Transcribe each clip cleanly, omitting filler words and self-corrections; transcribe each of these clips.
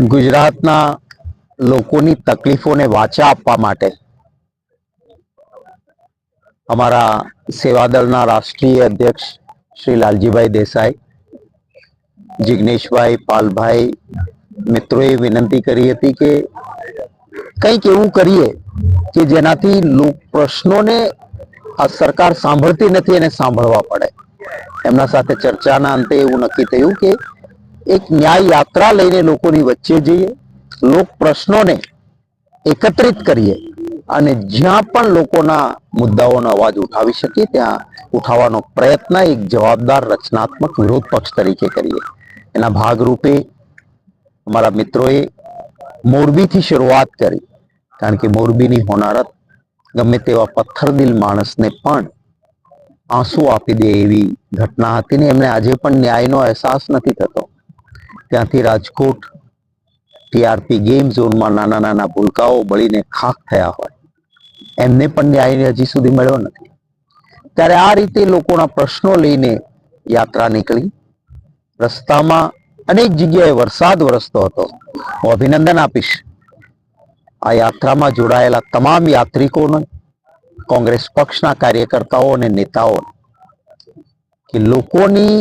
ગુજરાતના લોકોની તકલીફોને વાચા આપવા માટે અમારા સેવાદળના રાષ્ટ્રીય અધ્યક્ષ શ્રી લાલજીભાઈ દેસાઈ, જિગ્નેશભાઈ, પાલભાઈ મિત્રોએ વિનંતી કરી હતી કે કંઈક એવું કરીએ કે જેનાથી પ્રશ્નોને આ સરકાર સાંભળતી નથી એને સાંભળવા પડે. એમના સાથે ચર્ચાના અંતે એવું નક્કી થયું કે એક ન્યાય યાત્રા લઈને લોકોની વચ્ચે જઈએ, લોક પ્રશ્નોને એકત્રિત કરીએ અને જ્યાં પણ લોકોના મુદ્દાઓનો અવાજ ઉઠાવી શકીએ ત્યાં ઉઠાવવાનો પ્રયત્ન એક જવાબદાર રચનાત્મક વિરોધ પક્ષ તરીકે કરીએ. એના ભાગરૂપે અમારા મિત્રોએ મોરબીથી શરૂઆત કરી, કારણ કે મોરબીની હોનારત ગમે તેવા પથ્થરદિલ માણસને પણ આંસુ આપી દે એવી ઘટના હતી ને એમને આજે પણ ન્યાયનો અહેસાસ નથી થતો. ત્યાંથી રાજકોટ ટીઆરપી ગેમ ઝોનમાં નાના નાના ભૂલકાઓ બળીને ખાખ થયા હોય, એમને પણ ન્યાય હજી સુધી મળ્યો નથી. ત્યારે આ રીતે લોકોના પ્રશ્નો લઈને યાત્રા નીકળી. રસ્તામાં અનેક જગ્યાએ વરસાદ વરસતો હતો. હું અભિનંદન આપીશ આ યાત્રામાં જોડાયેલા તમામ યાત્રિકોને, કોંગ્રેસ પક્ષના કાર્યકર્તાઓ અને નેતાઓ કે લોકોની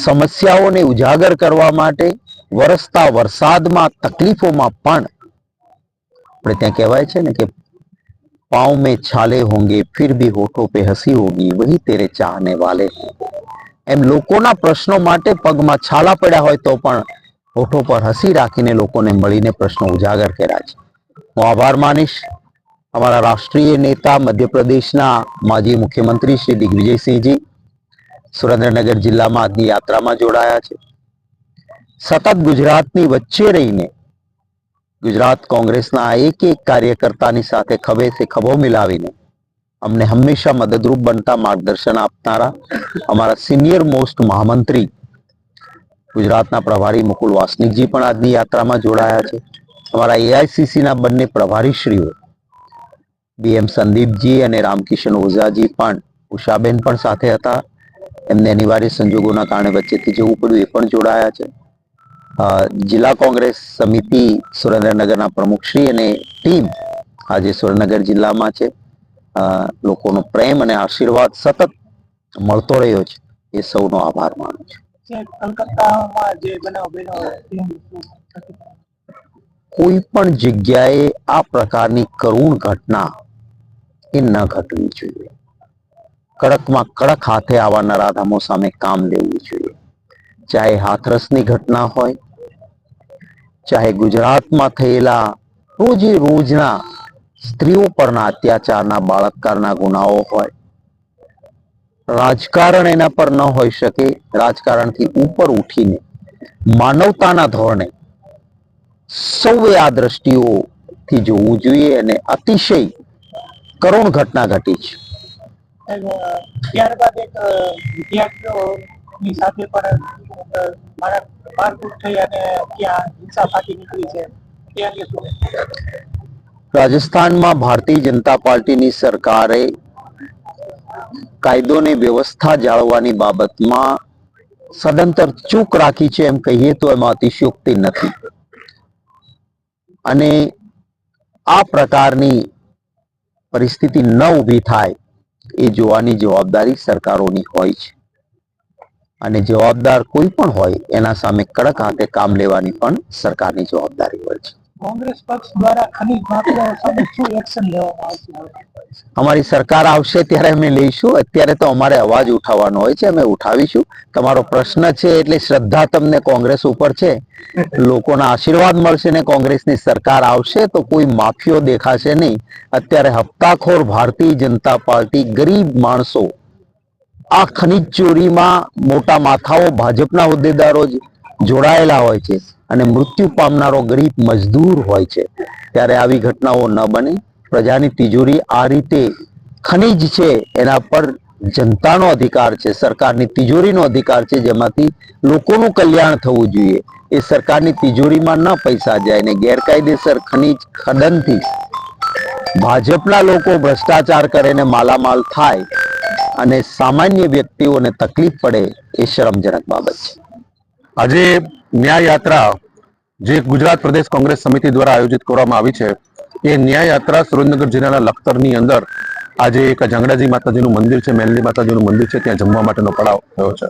સમસ્યાઓને ઉજાગર કરવા માટે વરસતા વરસાદમાં, તકલીફોમાં પણ આપણે ત્યાં કહેવાય છે ને કે पाँव में छाले होंगे फिर भी होठों पे हंसी होगी वही तेरे चाहने वाले. એમ લોકોના પ્રશ્નો માટે પગમાં છાલા પડ્યા હોય તો પણ હોઠો પર હસી રાખીને લોકોને મળીને પ્રશ્નો ઉજાગર કર્યા છે. હું આભાર માનીશ અમારા રાષ્ટ્રીય નેતા, મધ્યપ્રદેશના માજી મુખ્યમંત્રી શ્રી દિગ્વિજયસિંહજી સુરેન્દ્રનગર જિલ્લામાં આજની યાત્રામાં જોડાયા છે. સતત ગુજરાતની વચ્ચે રહીને ગુજરાત કોંગ્રેસના એક એક કાર્યકર્તાની સાથે ખભેથી ખભો મિલાવીને અમને હંમેશા મદદરૂપ બનતા, માર્ગદર્શન આપનારા અમારા સિનિયર મોસ્ટ મહામંત્રી ગુજરાતના પ્રભારી મુકુલ વાસનિકજી પણ આજની યાત્રામાં જોડાયા છે. અમારા એઆઈસીસીના બંને પ્રભારીશ્રીઓ બીએમ સંદીપજી અને રામકિશન ઓઝાજી પણ, ઉષાબેન પણ સાથે હતા. એમને અનિવાર્ય સંજોગોના કારણે વચ્ચેથી જવું પડ્યું, એ પણ જોડાયા છે. જિલ્લા કોંગ્રેસ સમિતિ સુરેન્દ્રનગરના પ્રમુખશ્રી અને ટીમ આજે સુરેન્દ્રનગર જિલ્લામાં છે. લોકોનો પ્રેમ અને આશીર્વાદ સતત મળતો રહ્યો છે, એ સૌનો આભાર માનું છું. કોઈ પણ જગ્યાએ આ પ્રકારની કરુણ ઘટના એ ન ઘટવી જોઈએ. કડકમાં કડક હાથે આવા નરાધમો સામે કામ લેવું જોઈએ. ચાહે હાથરસની ઘટના હોય, ચાહે ગુજરાતમાં થયેલા રોજે રોજના સ્ત્રીઓ પરના અત્યાચારના, બાળાત્કારના ગુનાઓ હોય. રાજકારણ એના પર ન હોઈ શકે. રાજકારણથી ઉપર ઉઠીને માનવતાના ધોરણે સૌએ આ દ્રષ્ટિઓથી જોવું જોઈએ અને અતિશય કરુણ ઘટના ઘટી છે. ત્યારબાદ એક વિદ્યાર્થીઓની સાથે પણ મારકૂટ થઈ અને ત્યાં હિંસા ફાટી નીકળી છે. રાજસ્થાનમાં ભારતીય જનતા પાર્ટીની સરકારે કાયદો અને વ્યવસ્થા જાળવવાની બાબતમાં સદંતર ચૂક રાખી છે એમ કહીએ તો એમાં અતિશયોક્તિ નથી. અને આ પ્રકારની પરિસ્થિતિ ન ઊભી થાય એ જોવાની જવાબદારી સરકારોની હોય છે. અને જવાબદાર કોઈ પણ હોય એના સામે કડક હાથે કામ લેવાની પણ સરકારની જવાબદારી હોય છે. કોંગ્રેસ પક્ષ દ્વારા ખનીજ માફિયાઓ સામે શું એક્શન લેવામાં આવશે? અમારી સરકાર આવશે ત્યારે અમે લઈશું. અત્યારે તો અમારે અવાજ ઉઠાવવાનો હોય છે, અમે ઉઠાવીશું. તમારો પ્રશ્ન છે એટલે શ્રદ્ધા તમને કોંગ્રેસ ઉપર છે, લોકોના આશીર્વાદ મળશે ને કોંગ્રેસની સરકાર આવશે તો કોઈ માફિયો દેખાશે નહીં. અત્યારે હપ્તાખોર ભારતીય જનતા પાર્ટી, ગરીબ માણસો આ ખનીજ ચોરીમાં મોટા માથાઓ ભાજપના હોદ્દેદારો જ જોડાયેલા હોય છે અને મૃત્યુ પામનારો ગરીબ મજદૂર હોય છે. ત્યારે આવી ઘટનાઓ ન બને. પ્રજાની તિજોરી આ રીતે ખનીજ છે એના પર જનતાનો અધિકાર છે, સરકારની તિજોરીનો અધિકાર છે, જેમાંથી લોકોનું કલ્યાણ થવું જોઈએ. એ સરકારની તિજોરીમાં ન પૈસા જાય ને ગેરકાયદેસર ખનીજ ખનનથી ભાજપના લોકો ભ્રષ્ટાચાર કરે ને માલામાલ થાય અને સામાન્ય વ્યક્તિઓને તકલીફ પડે, એ શરમજનક બાબત છે. આજે ન્યાય યાત્રા જે ગુજરાત પ્રદેશ કોંગ્રેસ સમિતિ દ્વારા આયોજિત કરવામાં આવી છે એ ન્યાય યાત્રા સુરેન્દ્રનગર જિલ્લાના લખતરની અંદર આજે એક જાંગડાજી માતાજીનું મંદિર છે, મેલડી માતાજીનું મંદિર છે, ત્યાં જમવા માટેનો પડાવ થયો છે.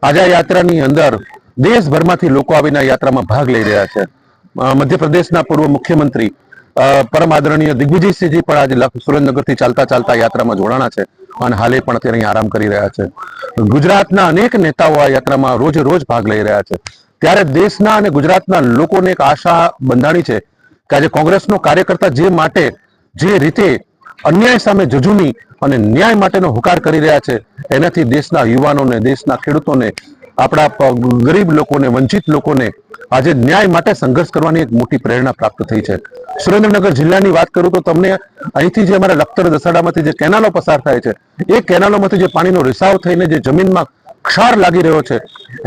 આજે આ યાત્રાની અંદર દેશભરમાંથી લોકો આવીને આ યાત્રામાં ભાગ લઈ રહ્યા છે. મધ્યપ્રદેશના પૂર્વ મુખ્યમંત્રી પરમ આદરણીય દિગ્વિજયસિંહજી પણ આજે સુરેન્દ્રનગરથી ચાલતા ચાલતા યાત્રામાં જોડાણા છે અને હાલે પણ અત્યારે અહીં આરામ કરી રહ્યા છે. ગુજરાતના અનેક નેતાઓ આ યાત્રામાં રોજે રોજ ભાગ લઈ રહ્યા છે. ત્યારે દેશના અને ગુજરાતના લોકોને એક આશા બંધાણી છે કે આજે કોંગ્રેસનો કાર્યકર્તા જે રીતે અન્યાય સામે ઝઝૂમી અને ન્યાય માટેનો હુકાર કરી રહ્યા છે, એનાથી દેશના યુવાનોને, દેશના ખેડૂતોને, આપણા ગરીબ લોકોને, વંચિત લોકોને આજે ન્યાય માટે સંઘર્ષ કરવાની એક મોટી પ્રેરણા પ્રાપ્ત થઈ છે. સુરેન્દ્રનગર જિલ્લાની વાત કરું તો તમને અહીંથી જે અમારા લખતર દસાડામાંથી જે કેનાલો પસાર થાય છે, એ કેનાલોમાંથી જે પાણીનો રિસાવ થઈને જે જમીનમાં ક્ષાર લાગી રહ્યો છે,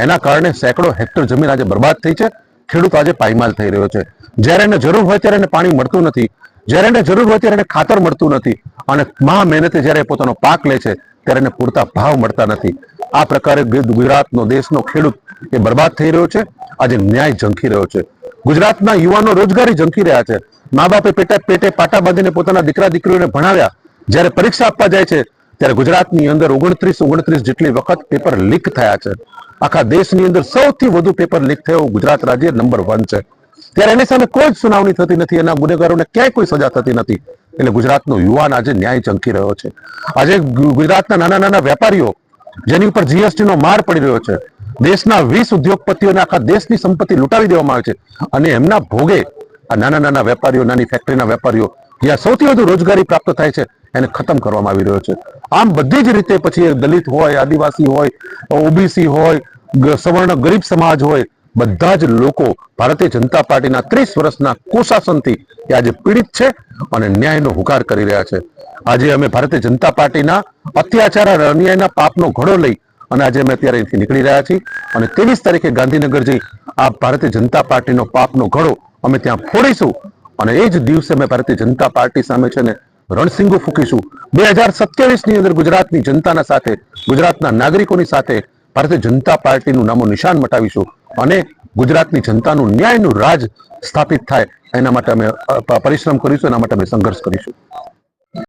એના કારણે સેંકડો હેક્ટર જમીન આજે બરબાદ થઈ છે. ખેડૂત આજે પાયમાલ થઈ રહ્યો છે. જ્યારે એને જરૂર હોય ત્યારે એને પાણી મળતું નથી, જ્યારે એને જરૂર હોય ત્યારે એને ખાતર મળતું નથી, અને મહા મહેનતે જ્યારે પોતાનો પાક લે છે ત્યારે એને પૂરતા ભાવ મળતા નથી. આ પ્રકારે ગુજરાતનો, દેશનો ખેડૂત એ બરબાદ થઈ રહ્યો છે. આજે ન્યાય ઝંખી રહ્યો છે. ગુજરાતના યુવાનો રોજગારી ઝંખી રહ્યા છે. મા બાપે પેટે પાટા બાંધીને પોતાના દીકરા દીકરીઓને ભણાવ્યા, જ્યારે પરીક્ષા આપવા જાય છે ત્યારે ગુજરાતની અંદર 29 જેટલી વખત પેપર લીક થયા છે. આખા દેશની અંદર સૌથી વધુ પેપર લીક થયો ગુજરાત રાજ્ય નંબર 1 છે. ત્યારે એની સામે કોઈ જ સુનાવણી થતી નથી, એના ગુનેગારોને ક્યાંય કોઈ સજા થતી નથી. એટલે ગુજરાતનો યુવાન આજે ન્યાય ઝંખી રહ્યો છે. આજે ગુજરાતના નાના નાના વેપારીઓ જેની ઉપર જીએસટી નો માર પડી રહ્યો છે, દેશના 20 ઉદ્યોગપતિઓને આખા દેશની સંપત્તિ લૂંટાવી દેવામાં આવે છે, અને એમના ભોગે આ નાના નાના વેપારીઓ, નાની ફેક્ટરીના વેપારીઓ, જ્યાં સૌથી વધુ રોજગારી પ્રાપ્ત થાય છે, એને ખતમ કરવામાં આવી રહ્યો છે. આમ બધી જ રીતે પછી દલિત હોય, આદિવાસી હોય, ઓબીસી હોય, સવર્ણ ગરીબ સમાજ હોય, બધા જ લોકો ભારતીય જનતા પાર્ટીના 30 વર્ષના કુશાસનથી આજે પીડિત છે અને ન્યાયનો હુકાર કરી રહ્યા છે. આજે અમે ભારતીય જનતા પાર્ટીના અત્યાચાર અને અન્યાયના પાપનો ઘડો લઈ અને આજે અમે અત્યારે અહીંથી નીકળી રહ્યા છીએ અને 23 તારીખે ગાંધીનગર જઈ આ ભારતીય જનતા પાર્ટીનો પાપનો ઘડો અમે ત્યાં ફોડીશું અને એ જ દિવસે અમે ભારતીય જનતા પાર્ટી સામે છે ને રણસિંગો ફૂંકીશું. 2027ની અંદર ગુજરાતની જનતાના સાથે, ગુજરાતના નાગરિકોની સાથે ભારતીય જનતા પાર્ટીનું નામો નિશાન મટાવીશું અને ગુજરાતની જનતાનું ન્યાયનું રાજ સ્થાપિત થાય એના માટે અમે પરિશ્રમ કરીશું, એના માટે અમે સંઘર્ષ કરીશું.